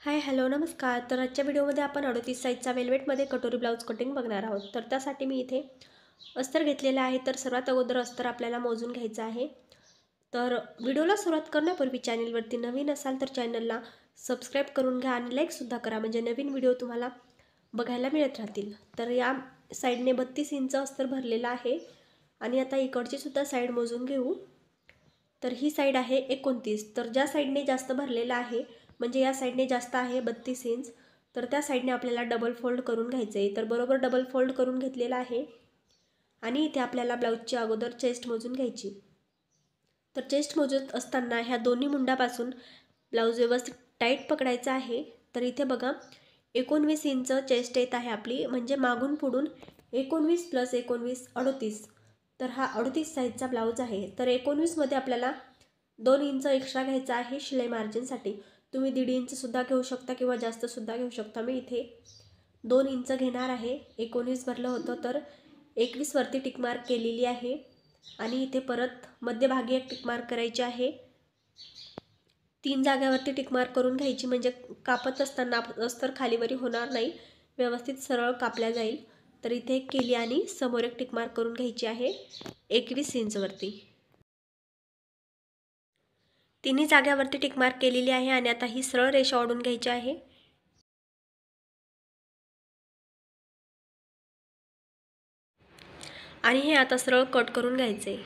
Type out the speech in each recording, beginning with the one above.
Hi hello नमस्कार. तर आजच्या व्हिडिओमध्ये आपण 38 साईजचा वेल्वेटमध्ये कटोरी ब्लाऊज कटिंग बघणार आहोत. तर त्यासाठी मी इथे अस्तर घेतलेला आहे. तर सर्वात अगोदर अस्तर आपल्याला मोजून घ्यायचं आहे. तर व्हिडिओला सुरुवात करण्यापूर्वी चॅनलवरती नवीन असाल तर चॅनलला सबस्क्राईब करून घ्या आणि लाईकसुद्धा करा, म्हणजे नवीन व्हिडिओ तुम्हाला बघायला मिळत राहतील. तर या साईडने 32 इंच अस्तर भरलेलं आहे आणि आता इकडची सुद्धा साईड मोजून घेऊ. तर ही साईड आहे 29. तर ज्या साईडने जास्त भरलेला आहे, म्हणजे या साईडने जास्त आहे 32 इंच, तर त्या साईडने आपल्याला डबल फोल्ड करून घ्यायचं आहे. तर बरोबर डबल फोल्ड करून घेतलेला आहे आणि इथे आपल्याला ब्लाऊजची अगोदर चेस्ट मोजून घ्यायची. तर चेस्ट मोजत असताना ह्या दोन्ही मुंडापासून ब्लाऊज व्यवस्थित टाईट पकडायचा आहे. तर इथे बघा 19 इंच चेस्ट येत आहे आपली, म्हणजे मागून पुढून 19 + 19 38. तर हा 38 साईजचा ब्लाऊज आहे. तर 19मध्ये आपल्याला 2 इंच एक्स्ट्रा घ्यायचा आहे शिलाई मार्जिनसाठी. तुम्ही 1.5 इंचसुद्धा घेऊ शकता किंवा जास्तसुद्धा घेऊ शकता. मी इथे 2 इंच घेणार आहे. 19 भरलं होतं तर 21 वरती टिक मार्क केलेली आहे आणि इथे परत मध्यभागी एक टिक मार्क करायची आहे. 3 जाग्यावरती टिक मार्क करून घ्यायची, म्हणजे कापत असताना अस्तर खालीवरी होणार नाही, व्यवस्थित सरळ कापल्या जाईल. तर इथे एक केली आणि समोर एक टिक मार्क करून घ्यायची आहे 21 इंचवरती. तिन्ही जाग्यावरती टिक मार्क केलेली आहे आणि आता ही सरळ रेषा ओढून घ्यायची आहे आणि हे आता सरळ कट करून घ्यायचे.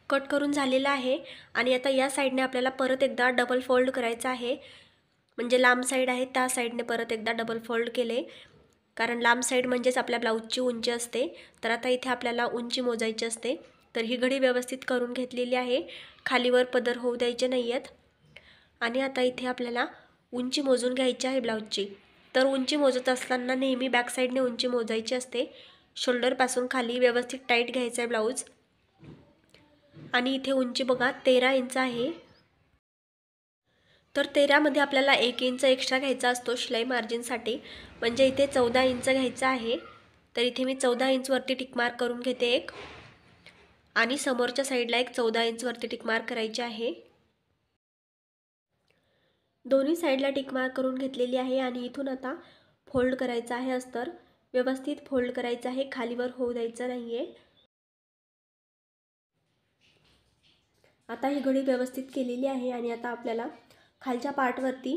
कट करून झालेला आहे आणि आता या साईडने आपल्याला परत एकदा डबल फोल्ड करायचा आहे, म्हणजे लांब साईड आहे त्या साईडने परत एकदा डबल फोल्ड केले, कारण लांब साईड म्हणजेच आपल्या ब्लाऊजची उंची असते. तर आता इथे आपल्याला उंची मोजायची असते. तर ही घडी व्यवस्थित करून घेतलेली आहे, खालीवर पदर होऊ द्यायचे नाही आहेत. आणि आता इथे आपल्याला उंची मोजून घ्यायची आहे ब्लाऊजची. तर उंची मोजत असताना नेहमी बॅक साईडने उंची मोजायची असते. शोल्डरपासून खाली व्यवस्थित टाईट घ्यायचं आहे ब्लाऊज आणि इथे उंची बघा 13 इंच आहे. तर 13मध्ये आपल्याला 1 इंच एक्स्ट्रा घ्यायचा असतो शिलाई मार्जिनसाठी, म्हणजे इथे 14 इंच घ्यायचं आहे. तर इथे मी 14 इंचवरती टिक मार्क करून घेते एक, आणि समोरच्या साईडला एक 14 इंचवरती टिक मार्क करायची आहे. दोन्ही साईडला टिक मार्क करून घेतलेली आहे आणि इथून आता फोल्ड करायचं आहे अस्तर. व्यवस्थित फोल्ड करायचं आहे, खालीवर होऊ द्यायचं नाही आहे. आता ही घडी व्यवस्थित केलेली आहे आणि आता आपल्याला खालच्या पार्टवरती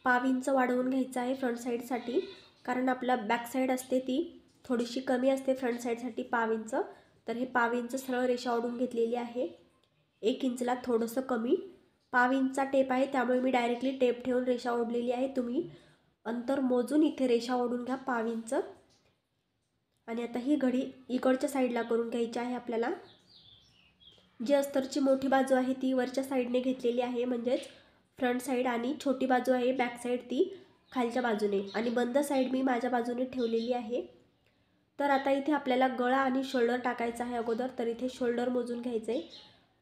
पाव इंच वाढवून घ्यायचं आहे फ्रंट साईडसाठी, कारण आपला बॅक साईड असते ती थोडीशी कमी असते फ्रंट साईडसाठी पाव इंच. तर हे पाव इंच सरळ रेषा ओढून घेतलेली आहे. 1 इंचला थोडंसं कमी पाव इंचचा टेप आहे, त्यामुळे मी डायरेक्टली टेप ठेवून रेषा ओढलेली आहे. तुम्ही अंतर मोजून इथे रेषा ओढून घ्या पाव इंच. आणि आता ही घडी इकडच्या साईडला करून घ्यायची आहे आपल्याला. जी अस्तरची मोठी बाजू आहे ती वरच्या साईडने घेतलेली आहे, म्हणजेच फ्रंट साईड, आणि छोटी बाजू आहे बॅक साईड ती खालच्या बाजूने, आणि बंद साईड मी माझ्या बाजूने ठेवलेली आहे. तर आता इथे आपल्याला गळा आणि शोल्डर टाकायचा आहे अगोदर. तर इथे शोल्डर मोजून घ्यायचे आहे.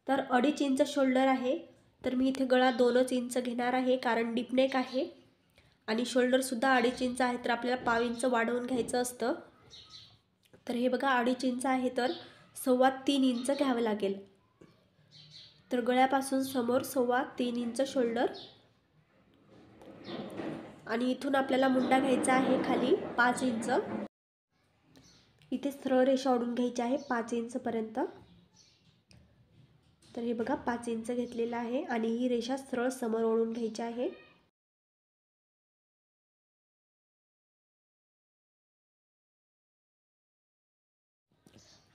तर 2.5 इंच शोल्डर आहे. तर मी इथे गळा 2 इंच घेणार आहे, कारण डीपनेक आहे आणि शोल्डरसुद्धा 2.5 इंच आहे. तर आपल्याला पाव इंच वाढवून घ्यायचं असतं. तर हे बघा 2.5 इंच आहे, तर 3.25 इंच घ्यावं लागेल. तर गळ्यापासून समोर 3.25 इंच शोल्डर, आणि इथून आपल्याला मुंडा घ्यायचा आहे खाली 5 इंच. इथे सरळ रेषा ओढून घ्यायची आहे 5 इंचपर्यंत. तर हे बघा 5 इंच घेतलेलं आहे आणि ही रेषा सरळ समोर ओढून घ्यायची आहे.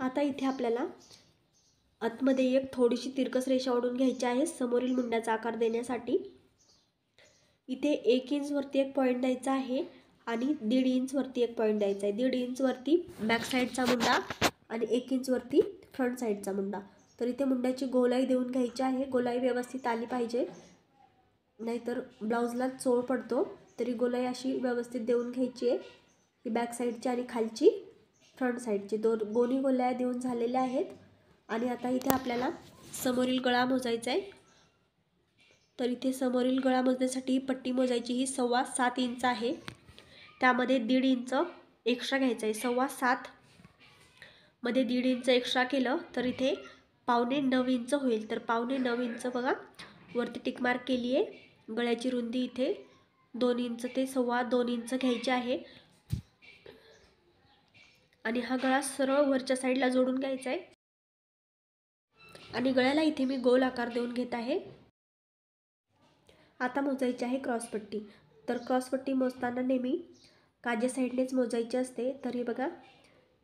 आता इथे आपल्याला आतमध्ये एक थोडीशी तिरकस रेषा ओढून घ्यायची आहे समोरील मुंड्याचा आकार देण्यासाठी. इथे 1 इंचवरती एक पॉईंट द्यायचा आहे आणि 1.5 इंचवरती एक पॉईंट द्यायचा आहे. 1.5 इंचवरती बॅक साईडचा मुंडा आणि 1 इंचवरती फ्रंट साईडचा मुंडा. तर इथे मुंड्याची गोलाई देऊन घ्यायची आहे. गोलाई व्यवस्थित आली पाहिजे, नाहीतर ब्लाऊजला चोळ पडतो. तरी गोलाई अशी व्यवस्थित देऊन घ्यायची आहे. ही बॅक साईडची आणि खालची फ्रंट साईडची दोन्ही गोल्या देऊन झालेल्या आहेत. आणि आता इथे आपल्याला समोरील गळा मोजायचा आहे. तर इथे समोरील गळा मोजण्यासाठी पट्टी मोजायची. ही 7.25 इंच आहे, त्यामध्ये 1.5 इंच एक्स्ट्रा घ्यायचं आहे. 7.25 मध्ये 1.5 इंच एक्स्ट्रा केलं तर इथे 9.25 इंच होईल. तर 9.25 इंच बघा वरती टिक मार्क केली आहे. गळ्याची रुंदी इथे 2 इंच ते 2.25 इंच घ्यायची आहे आणि हा गळा सरळ वरच्या साईडला जोडून घ्यायचा आहे आणि गळ्याला इथे मी गोल आकार देऊन घेत आहे. आता मोजायची आहे क्रॉसपट्टी. तर क्रॉसपट्टी मोजताना नेहमी काजे साईडनेच मोजायची असते. तर हे बघा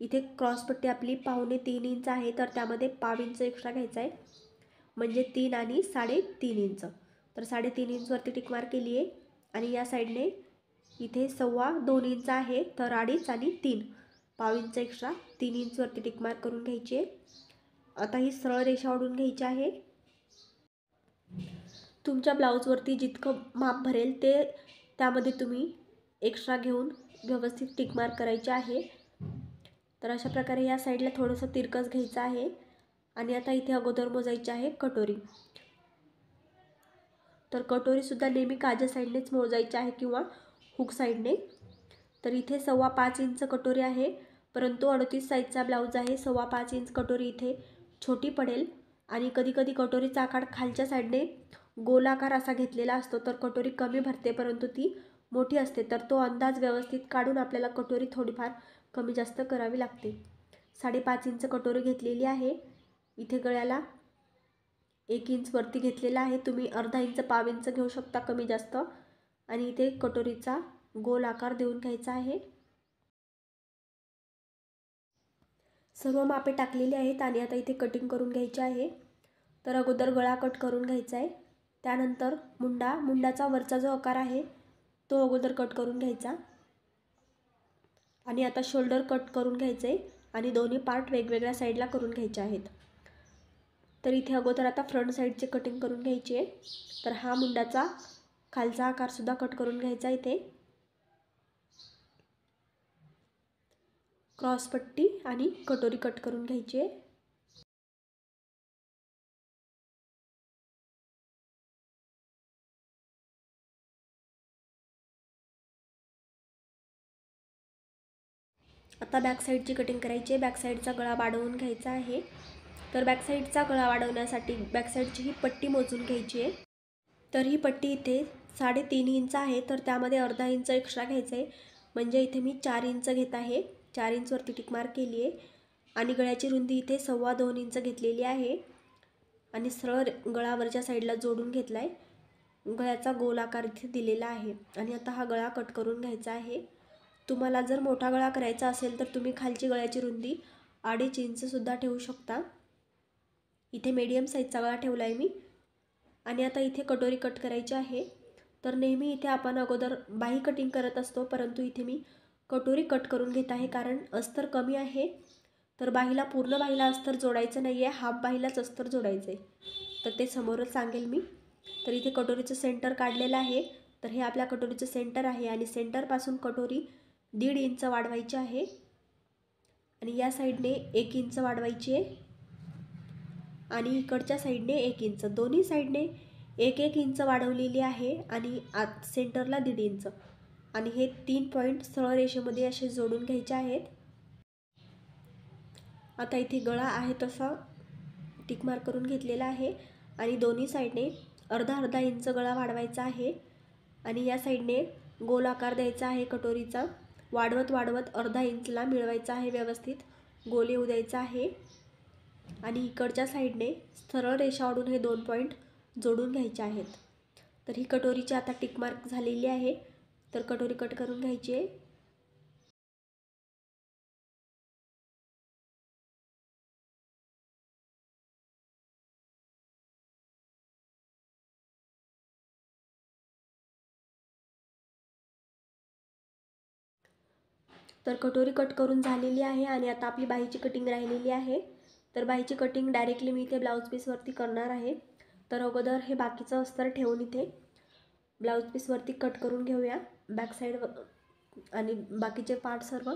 इथे क्रॉसपट्टी आपली 2.25 इंच आहे, तर त्यामध्ये 1/2 इंच एक्स्ट्रा घ्यायचा आहे म्हणजे 3 आणि 3.5 इंच. तर 3.5 इंचवरती टिक मार्क केली आहे आणि या साईडने इथे 2.25 इंच आहे, तर 2.5 आणि 3 1/2 इंच एक्स्ट्रा 3 इंचवरती टिक मार्क करून घ्यायची आहे. आता ही सरळ रेषा ओढून घ्यायची आहे. तुमच्या ब्लाऊजवरती जितकं माप भरेल ते त्यामध्ये तुम्ही एक्स्ट्रा घेऊन व्यवस्थित टिक मार्क करायचे आहे. तर अशा प्रकारे या साईडला थोडंसं तिरकस घ्यायचं आहे आणि आता इथे अगोदर मोजायची आहे कटोरी. तर कटोरीसुद्धा नेहमी काजा साईडनेच मोजायची आहे किंवा हुक साईडने. तर इथे 5.25 इंच कटोरी आहे, परंतु 38 साईजचा ब्लाऊज आहे. 5.25 इंच कटोरी इथे छोटी पडेल आणि कधी कधी कटोरीचा आकार खालच्या साईडने गोलाकार असा घेतलेला असतो, तर कटोरी कमी भरते परंतु ती मोठी असते. तर तो अंदाज व्यवस्थित काढून आपल्याला कटोरी थोडीफार कमी जास्त करावी लागते. 5.5 इंच कटोरी घेतलेली आहे. इथे गळ्याला 1 इंच वरती घेतलेला आहे. तुम्ही अर्धा इंच 1/2 इंच घेऊ शकता कमी जास्त आणि इथे कटोरीचा गोल आकार देऊन घ्यायचा आहे. सर्व मापे टाकलेली आहेत आणि आता इथे कटिंग करून घ्यायची आहे. तर अगोदर गळा कट करून घ्यायचा आहे, त्यानंतर मुंडाचा वरचा जो आकार आहे तो अगोदर कट करून घ्यायचा आणि आता शोल्डर कट करून घ्यायचे आणि दोन्ही पार्ट वेगवेगळ्या साईडला करून घ्यायचे आहेत. तर इथे अगोदर आता फ्रंट साईडचे कटिंग करून घ्यायची आहे. तर हा मुंडाचा खालचा आकारसुद्धा कट करून घ्यायचा. इथे क्रॉसपट्टी आणि कटोरी कट करून घ्यायची आहे. आता बॅक साईडची कटिंग करायची आहे. बॅक साईडचा गळा वाढवून घ्यायचा आहे. तर बॅक साईडचा गळा वाढवण्यासाठी बॅक साईडची ही पट्टी मोजून घ्यायची आहे. तर ही पट्टी इथे 3.5 इंच आहे, तर त्यामध्ये अर्धा इंच एक्स्ट्रा घ्यायचं आहे म्हणजे इथे मी 4 इंच घेत आहे. 4 इंचवरती टिक मार्क केली आहे आणि गळ्याची रुंदी इथे 2.25 इंच घेतलेली आहे आणि सरळ गळावरच्या साईडला जोडून घेतला आहे. गळ्याचा गोल आकार इथे दिलेला आहे आणि आता हा गळा कट करून घ्यायचा आहे. तुम्हाला जर मोठा गळा करायचा असेल तर तुम्ही खालची गळ्याची रुंदी 2.5 इंचसुद्धा ठेवू शकता. इथे मीडियम साईजचा गळा ठेवला आहे मी आणि आता इथे कटोरी कट करायची आहे. तर नेहमी इथे आपण अगोदर बाही कटिंग करत असतो, परंतु इथे मी कटोरी कट करून घेत आहे कारण अस्तर कमी आहे. तर बाहीला पूर्ण बाहीला अस्तर जोडायचं नाही आहे, हाफ बाहीलाच अस्तर जोडायचं आहे. तर ते समोरच सांगेल मी. तर इथे कटोरीचं सेंटर काढलेलं आहे. तर हे आपल्या कटोरीचं सेंटर आहे आणि सेंटरपासून कटोरी 1.5 इंच वाढवायची आहे आणि या साईडने 1 इंच वाढवायची आहे आणि इकडच्या साईडने 1 इंच. दोन्ही साईडने 1-1 इंच वाढवलेली आहे आणि आत सेंटरला 1.5 इंच आणि हे 3 पॉईंट सरळ रेषेमध्ये असे जोडून घ्यायचे आहेत. आता इथे गळा आहे तसा टिक मार्क करून घेतलेला आहे आणि दोन्ही साईडने अर्धा इंच गळा वाढवायचा आहे आणि या साईडने गोल आकार द्यायचा आहे कटोरीचा. वाढवत अर्धा इंचला मिळवायचा आहे, व्यवस्थित गोल येऊ द्यायचा आहे आणि इकडच्या साईडने सरळ रेषा ओढून हे 2 पॉईंट जोडून घ्यायचे आहेत. तर ही कटोरीची आता टिक मार्क झालेली आहे. तर कटोरी कट करून घ्यायची आहे. तर कटोरी कट करून झालेली आहे आणि आता आपली बाहीची कटिंग राहिलेली आहे. तर बाहीची कटिंग डायरेक्टली मी इथे ब्लाऊज पीसवरती करणार आहे. तर अगोदर हे बाकीचं अस्तर ठेवून इथे ब्लाऊज पीसवरती कट करून घेऊया बॅक साईड आणि बाकीचे पार्ट सर्व.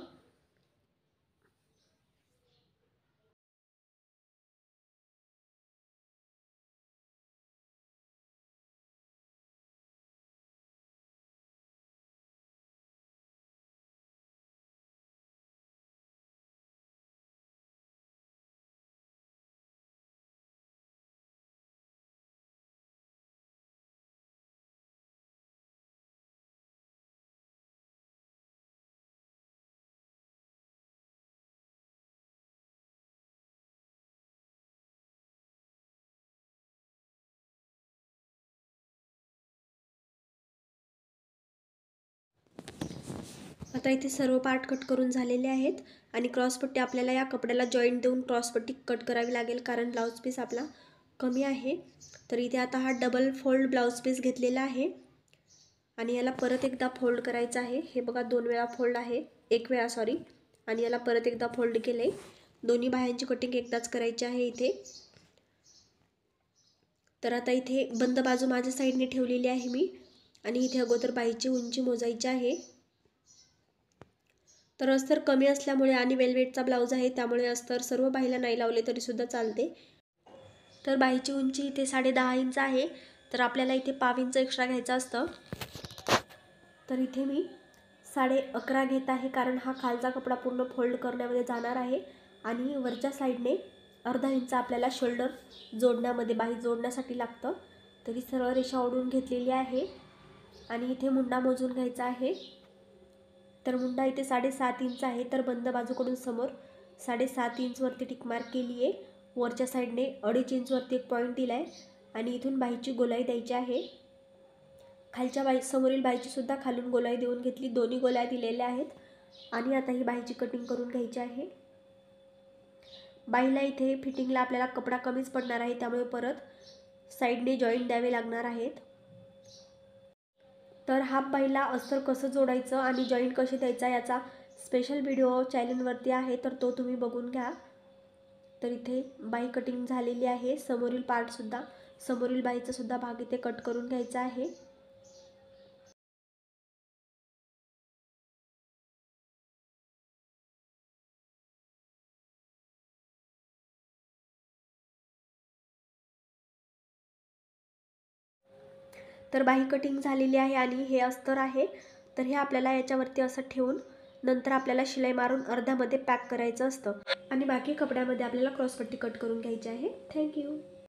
आता इथे सर्व पार्ट कट करून झालेले आहेत आणि क्रॉसपट्टी आपल्याला या कपड्याला जॉईंट देऊन क्रॉसपट्टी कट करावी लागेल, कारण ब्लाऊज पीस आपला कमी आहे. तर इथे आता हा डबल फोल्ड ब्लाऊज पीस घेतलेला आहे आणि याला परत एकदा फोल्ड करायचं आहे. हे बघा 2 वेळा फोल्ड आहे, 1 वेळा सॉरी, आणि याला परत एकदा फोल्ड केले. दोन्ही बाह्यांची कटिंग एकदाच करायची आहे इथे. तर आता इथे बंद बाजू माझ्या साईडने ठेवलेली आहे मी आणि इथे अगोदर बाहीची उंची मोजायची आहे. तर अस्तर कमी असल्यामुळे आणि वेलवेटचा ब्लाऊज आहे त्यामुळे अस्तर सर्व बाहीला नाही लावले तरी सुद्धा चालते. तर बाहीची उंची इथे 10.5 इंच आहे, तर आपल्याला इथे 1/2 इंच एक्स्ट्रा घ्यायचं असतं. तर इथे मी 11.5 घेत आहे, कारण हा खालचा कपडा पूर्ण फोल्ड करण्यामध्ये जाणार आहे आणि वरच्या साईडने अर्धा इंच आपल्याला शोल्डर जोडण्यामध्ये बाही जोडण्यासाठी लागतं. तरी सरळ रेषा ओढून घेतलेली आहे आणि इथे मुंडा मोजून घ्यायचा आहे. तर मुंडा इथे 7.5 इंच आहे, तर बंद बाजूकडून समोर 7.5 इंचवरती टिक मार्क केली आहे. वरच्या साईडने 2.5 इंचवरती एक पॉईंट दिला आहे आणि इथून बाहीची गोलाई द्यायची आहे. खालच्या बाही समोरील बाहीची सुद्धा खालून गोलाई देऊन घेतली, दोन्ही गोल्या दिलेल्या आहेत आणि आता ही बाहीची कटिंग करून घ्यायची आहे. बाहीला इथे फिटिंगला आपल्याला कपडा कमीच पडणार आहे, त्यामुळे परत साईडने जॉईंट द्यावे लागणार आहेत. तर हाफ बाहीला अस्तर कसं जोडायचं आणि जॉईंट कसे द्यायचा याचा स्पेशल व्हिडिओ चॅनलवरती आहे, तर तो तुम्ही बघून घ्या. तर इथे बाही कटिंग झालेली आहे. समोरील बाहीचा सुद्धा भाग इथे कट करून घ्यायचा आहे. तर बाही कटिंग झालेली आहे आणि हे अस्तर आहे. तर हे आपल्याला याच्यावरती असं ठेवून नंतर आपल्याला शिलाई मारून अर्ध्यामध्ये पॅक करायचं असतं आणि बाकी कपड्यामध्ये आपल्याला क्रॉसपट्टी कट करून घ्यायची आहे. थँक्यू.